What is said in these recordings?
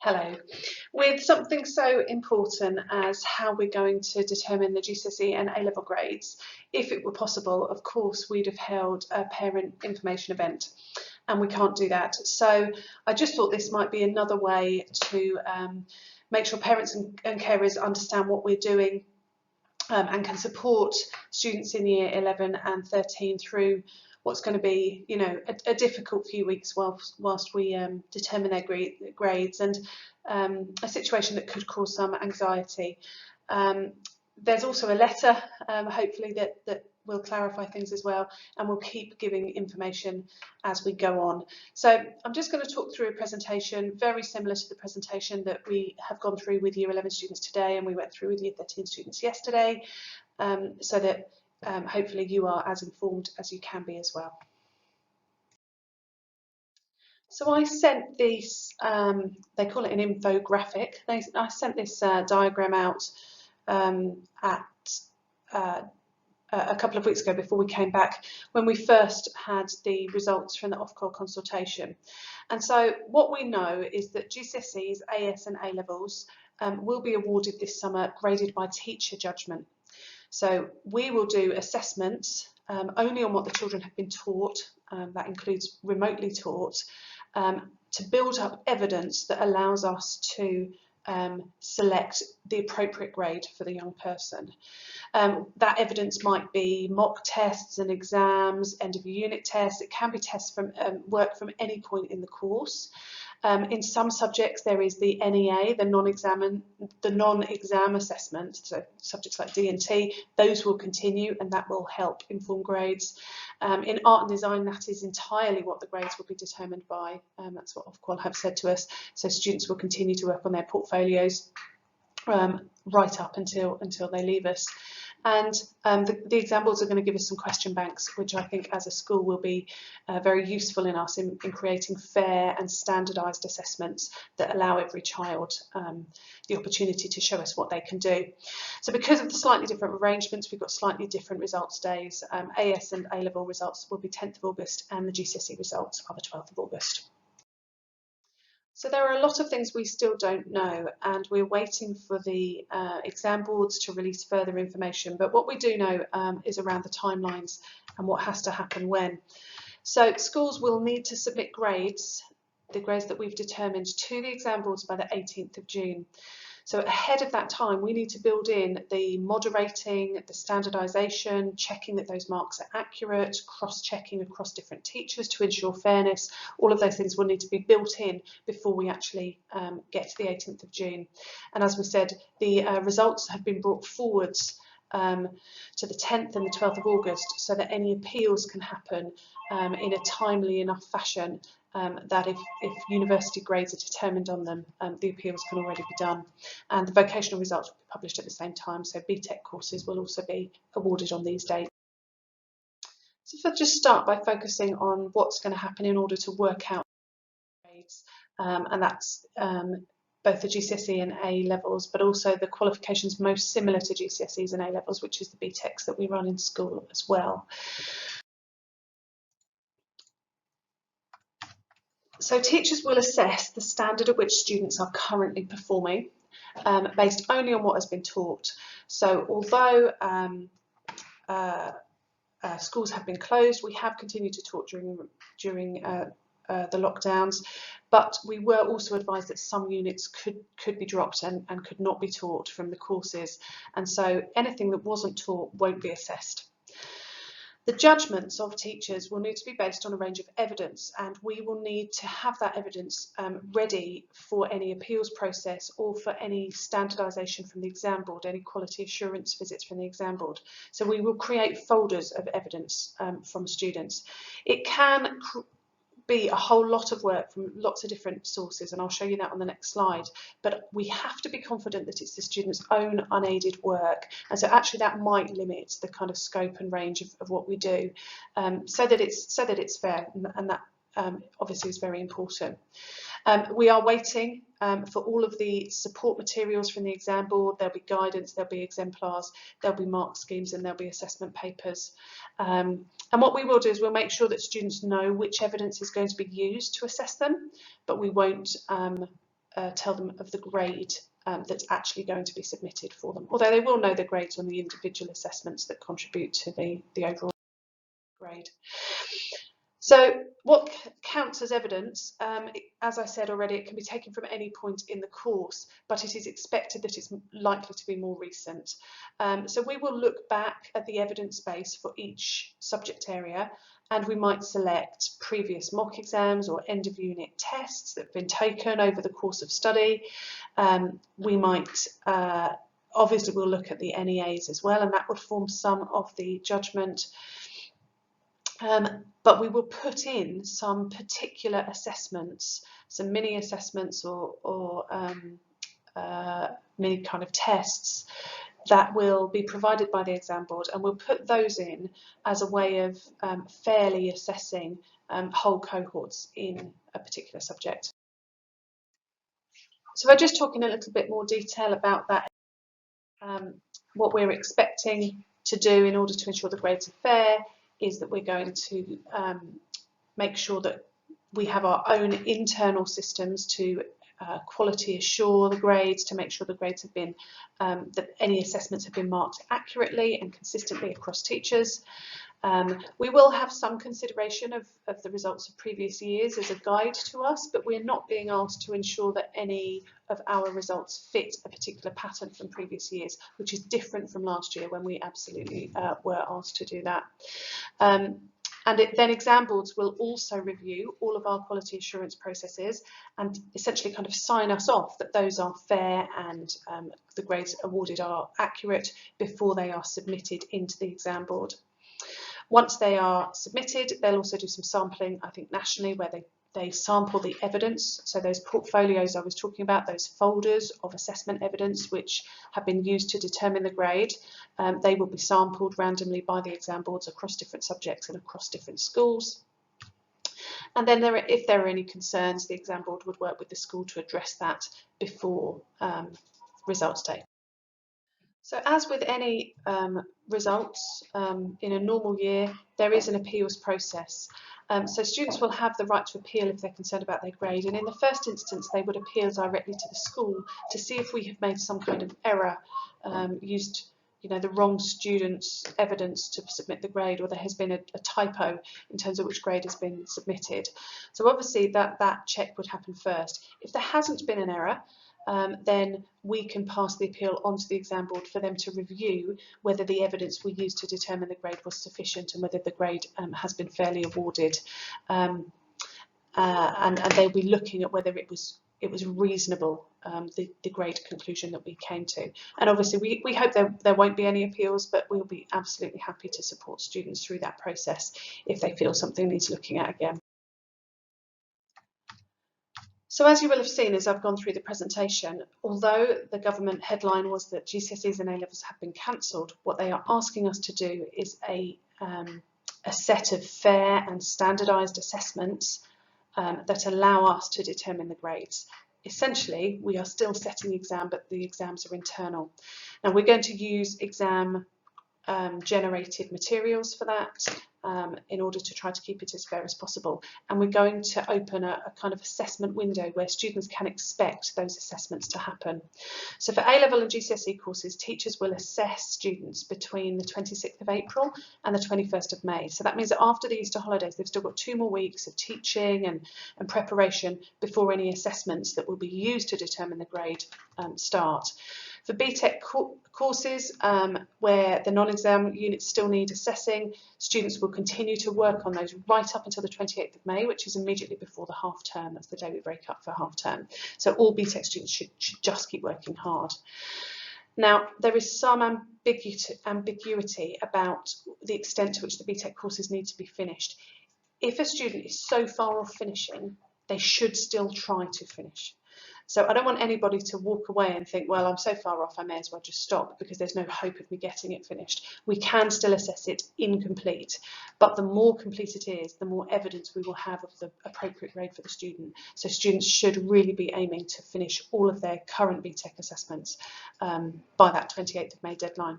Hello. With something so important as how we're going to determine the GCSE and A-level grades, if it were possible, of course, we'd have held a parent information event, and we can't do that. So I just thought this might be another way to make sure parents and carers understand what we're doing and can support students in year 11 and 13 through what's going to be, a difficult few weeks whilst we determine their grades, and a situation that could cause some anxiety. There's also a letter, hopefully, that will clarify things as well, and we'll keep giving information as we go on. So I'm just going to talk through a presentation very similar to the presentation that we have gone through with year 11 students today, and we went through with year 13 students yesterday, so that hopefully you are as informed as you can be as well. So I sent this, they call it an infographic. I sent this diagram out a couple of weeks ago before we came back, when we first had the results from the Ofqual consultation. And so what we know is that GCSEs, AS and A-levels will be awarded this summer graded by teacher judgment. So we will do assessments only on what the children have been taught, that includes remotely taught, to build up evidence that allows us to select the appropriate grade for the young person. That evidence might be mock tests and exams, end of unit tests. It can be tests from work from any point in the course. In some subjects there is the NEA, the non-exam assessment, so subjects like D&T, those will continue and that will help inform grades. In art and design, that is entirely what the grades will be determined by. That's what Ofqual have said to us. So students will continue to work on their portfolios right up until they leave us. And the exam boards are going to give us some question banks, which I think as a school will be very useful in us in creating fair and standardised assessments that allow every child the opportunity to show us what they can do. So because of the slightly different arrangements, we've got slightly different results days. AS and A-level results will be 10th of August and the GCSE results are the 12th of August. So there are a lot of things we still don't know, and we're waiting for the exam boards to release further information. But what we do know is around the timelines and what has to happen when. So schools will need to submit grades, the grades that we've determined, to the exam boards by the 18th of June. So ahead of that time, we need to build in the moderating, the standardisation, checking that those marks are accurate, cross-checking across different teachers to ensure fairness. All of those things will need to be built in before we actually get to the 18th of June. And as we said, the results have been brought forwards to the 10th and the 12th of August so that any appeals can happen in a timely enough fashion that if university grades are determined on them, the appeals can already be done. And the vocational results will be published at the same time, so BTEC courses will also be awarded on these dates. So if I just start by focusing on what's going to happen in order to work out grades, and that's both the GCSE and A-levels, but also the qualifications most similar to GCSEs and A-levels, which is the BTECs that we run in school as well. So teachers will assess the standard at which students are currently performing based only on what has been taught. So although schools have been closed, we have continued to taught during the lockdowns, but we were also advised that some units could be dropped and could not be taught from the courses, and so anything that wasn't taught won't be assessed. The judgments of teachers will need to be based on a range of evidence, and we will need to have that evidence ready for any appeals process or for any standardisation from the exam board, any quality assurance visits from the exam board. So we will create folders of evidence from students. It can be a whole lot of work from lots of different sources, and I'll show you that on the next slide, but we have to be confident that it's the student's own unaided work, and so actually that might limit the kind of scope and range of what we do, so that it's fair, and that obviously is very important. We are waiting for all of the support materials from the exam board. There'll be guidance, there'll be exemplars, there'll be mark schemes, and there'll be assessment papers. And what we will do is we'll make sure that students know which evidence is going to be used to assess them, but we won't tell them of the grade that's actually going to be submitted for them, although they will know the grades on the individual assessments that contribute to the overall grade. So what counts as evidence, as I said already, it can be taken from any point in the course, but it is expected that it's likely to be more recent. So we will look back at the evidence base for each subject area, and we might select previous mock exams or end of unit tests that have been taken over the course of study. We might obviously we'll look at the NEAs as well, and that would form some of the judgment. But we will put in some particular assessments, some mini assessments or mini kind of tests that will be provided by the exam board, and we'll put those in as a way of fairly assessing whole cohorts in a particular subject. So if I just talk in a little bit more detail about that, what we're expecting to do in order to ensure the grades are fair is that we're going to make sure that we have our own internal systems to quality assure the grades, to make sure the grades have been, that any assessments have been marked accurately and consistently across teachers. We will have some consideration of the results of previous years as a guide to us, but we're not being asked to ensure that any of our results fit a particular pattern from previous years, which is different from last year when we absolutely were asked to do that. Then exam boards will also review all of our quality assurance processes and essentially kind of sign us off that those are fair and the grades awarded are accurate before they are submitted into the exam board. Once they are submitted, they'll also do some sampling, I think nationally, where they sample the evidence. So those portfolios I was talking about, those folders of assessment evidence which have been used to determine the grade, they will be sampled randomly by the exam boards across different subjects and across different schools. And then if there are any concerns, the exam board would work with the school to address that before results day. So as with any results in a normal year, there is an appeals process. So students will have the right to appeal if they're concerned about their grade, and in the first instance they would appeal directly to the school to see if we have made some kind of error, used the wrong student's evidence to submit the grade, or there has been a typo in terms of which grade has been submitted. So obviously that check would happen first. If there hasn't been an error, then we can pass the appeal onto the exam board for them to review whether the evidence we used to determine the grade was sufficient and whether the grade has been fairly awarded. And they'll be looking at whether it was reasonable, the grade conclusion that we came to. And obviously we hope there won't be any appeals, but we'll be absolutely happy to support students through that process if they feel something needs looking at again. So as you will have seen as I've gone through the presentation, although the government headline was that GCSEs and A-levels have been cancelled, what they are asking us to do is a set of fair and standardised assessments that allow us to determine the grades. Essentially, we are still setting the exam, but the exams are internal. Now we're going to use exam generated materials for that in order to try to keep it as fair as possible, and we're going to open a kind of assessment window where students can expect those assessments to happen. So for A-level and GCSE courses, teachers will assess students between the 26th of April and the 21st of May. So that means that after the Easter holidays they've still got 2 more weeks of teaching and preparation before any assessments that will be used to determine the grade start. For BTEC courses where the non-exam units still need assessing, students will continue to work on those right up until the 28th of May, which is immediately before the half term. That's the day we break up for half term. So all BTEC students should just keep working hard. Now, there is some ambiguity about the extent to which the BTEC courses need to be finished. If a student is so far off finishing, they should still try to finish. So I don't want anybody to walk away and think, well, I'm so far off, I may as well just stop because there's no hope of me getting it finished. We can still assess it incomplete, but the more complete it is, the more evidence we will have of the appropriate grade for the student. So students should really be aiming to finish all of their current BTEC assessments by that 28th of May deadline.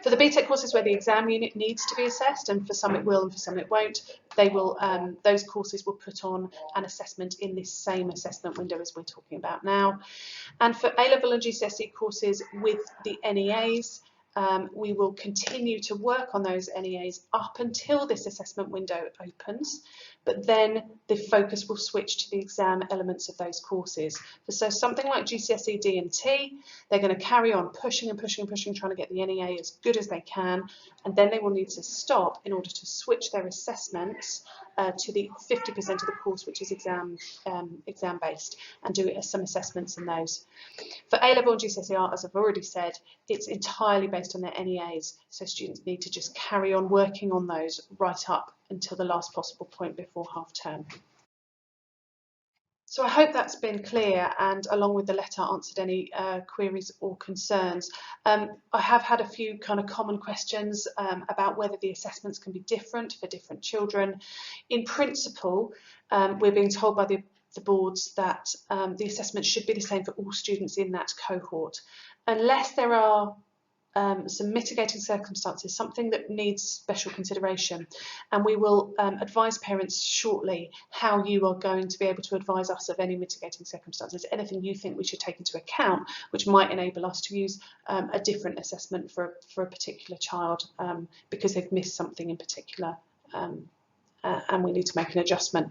For the BTEC courses where the exam unit needs to be assessed, and for some it will and for some it won't, they will those courses will put on an assessment in this same assessment window as we're talking about now. And for A-level and GCSE courses with the NEAs, we will continue to work on those NEAs up until this assessment window opens, but then the focus will switch to the exam elements of those courses. So something like GCSE D and T, they're going to carry on pushing and pushing and pushing, trying to get the NEA as good as they can, and then they will need to stop in order to switch their assessments to the 50% of the course which is exam based, and do some assessments in those. For A-level and GCSE art, as I've already said, it's entirely based on their NEAs, so students need to just carry on working on those right up until the last possible point before half term. So I hope that's been clear, and along with the letter answered any queries or concerns. I have had a few kind of common questions about whether the assessments can be different for different children. In principle, we're being told by the boards that the assessment should be the same for all students in that cohort, unless there are some mitigating circumstances, something that needs special consideration, and we will advise parents shortly how you are going to be able to advise us of any mitigating circumstances, anything you think we should take into account which might enable us to use a different assessment for a particular child because they've missed something in particular, and we need to make an adjustment.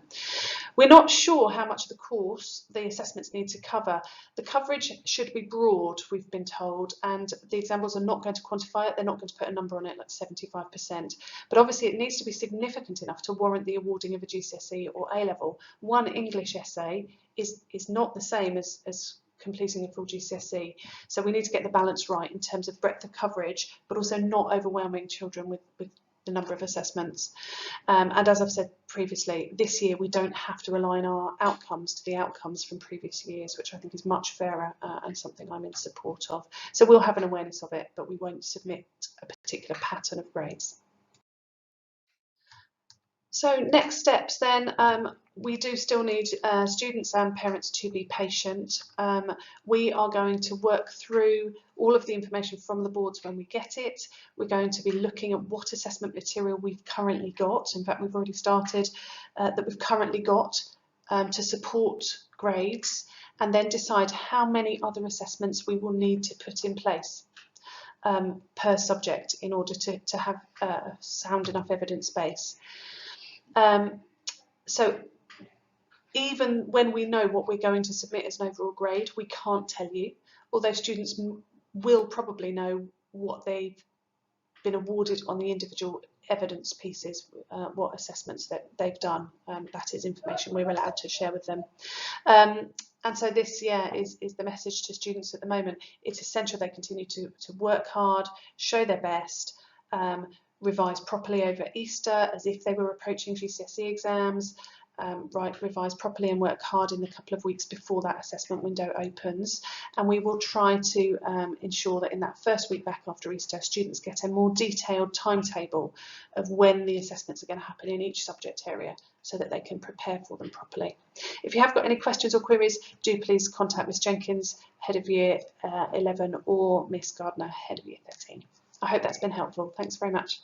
We're not sure how much of the course the assessments need to cover. The coverage should be broad, we've been told, and the examiners are not going to quantify it. They're not going to put a number on it like 75%. But obviously it needs to be significant enough to warrant the awarding of a GCSE or A-level. One English essay is not the same as completing a full GCSE. So we need to get the balance right in terms of breadth of coverage, but also not overwhelming children with the number of assessments. And as I've said previously, this year we don't have to align our outcomes to the outcomes from previous years, which I think is much fairer and something I'm in support of. So we'll have an awareness of it, but we won't submit a particular pattern of grades. So next steps then, we do still need students and parents to be patient. We are going to work through all of the information from the boards when we get it. We're going to be looking at what assessment material we've currently got. In fact, we've already started that we've currently got to support grades, and then decide how many other assessments we will need to put in place per subject in order to have a sound enough evidence base. So even when we know what we're going to submit as an overall grade, we can't tell you, although students will probably know what they've been awarded on the individual evidence pieces, what assessments that they've done. That is information we're allowed to share with them. And so this is the message to students at the moment. It's essential they continue to work hard, show their best, revise properly over Easter as if they were approaching GCSE exams, revise properly and work hard in the couple of weeks before that assessment window opens. And we will try to ensure that in that first week back after Easter, students get a more detailed timetable of when the assessments are going to happen in each subject area, so that they can prepare for them properly. If you have got any questions or queries, do please contact Miss Jenkins, Head of Year 11, or Miss Gardner, Head of Year 13. I hope that's been helpful. Thanks very much.